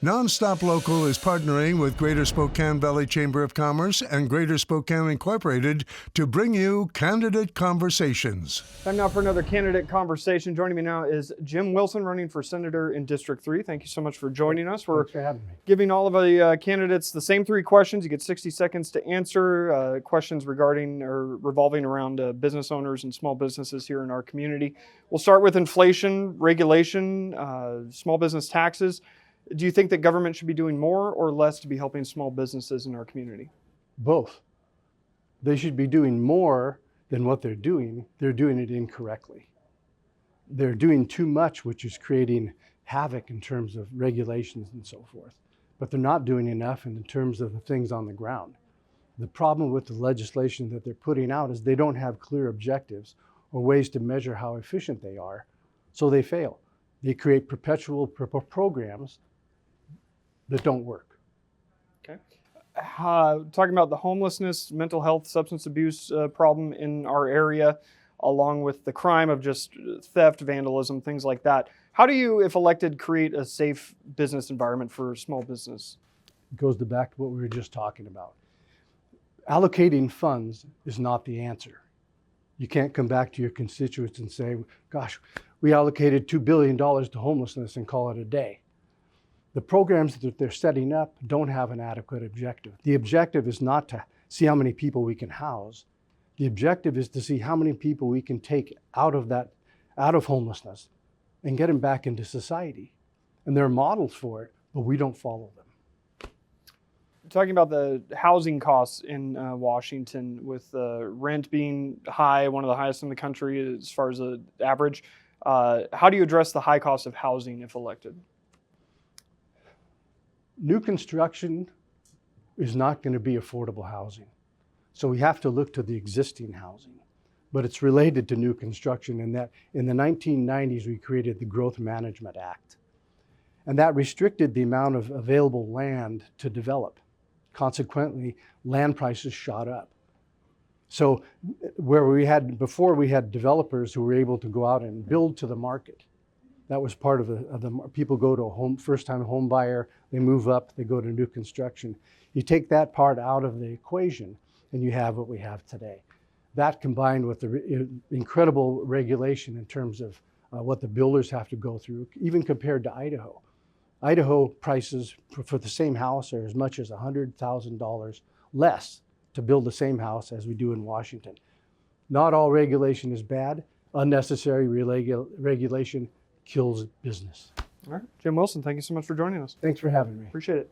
Nonstop Local is partnering with Greater Spokane Valley Chamber of Commerce and Greater Spokane Incorporated to bring you Candidate Conversations. Time now for another candidate conversation. Joining me now is Jim Wilson, running for Senator in District 3. Thank you so much for joining us. Thanks for having me. Giving all of the candidates the same three questions. You get 60 seconds to answer questions regarding or revolving around business owners and small businesses here in our community. We'll start with inflation, regulation, small business taxes. Do you think that government should be doing more or less to be helping small businesses in our community? Both. They should be doing more than what they're doing. They're doing it incorrectly. They're doing too much, which is creating havoc in terms of regulations and so forth. But they're not doing enough in terms of the things on the ground. The problem with the legislation that they're putting out is they don't have clear objectives or ways to measure how efficient they are, so they fail. They create perpetual programs that don't work. Okay. Talking about the homelessness, mental health, substance abuse problem in our area, along with the crime of just theft, vandalism, things like that. How do you, if elected, create a safe business environment for small business? It goes back to what we were just talking about. Allocating funds is not the answer. You can't come back to your constituents and say, gosh, we allocated $2 billion to homelessness and call it a day. The programs that they're setting up don't have an adequate objective. The objective is not to see how many people we can house. The objective is to see how many people we can take out of homelessness and get them back into society. And there are models for it, but we don't follow them. Talking about the housing costs in Washington, with rent being high, one of the highest in the country as far as the average, how do you address the high cost of housing if elected? New construction is not going to be affordable housing. So we have to look to the existing housing. But it's related to new construction in that in the 1990s, we created the Growth Management Act. And that restricted the amount of available land to develop. Consequently, land prices shot up. So where before we had developers who were able to go out and build to the market. That was part of the people go to a first-time home buyer, they move up, they go to new construction. You take that part out of the equation and you have what we have today. That combined with the incredible regulation in terms of what the builders have to go through, even compared to Idaho. Idaho prices for the same house are as much as $100,000 less to build the same house as we do in Washington. Not all regulation is bad. Unnecessary regulation kills business. All right. Jim Wilson, thank you so much for joining us. Thanks for having me. Appreciate it.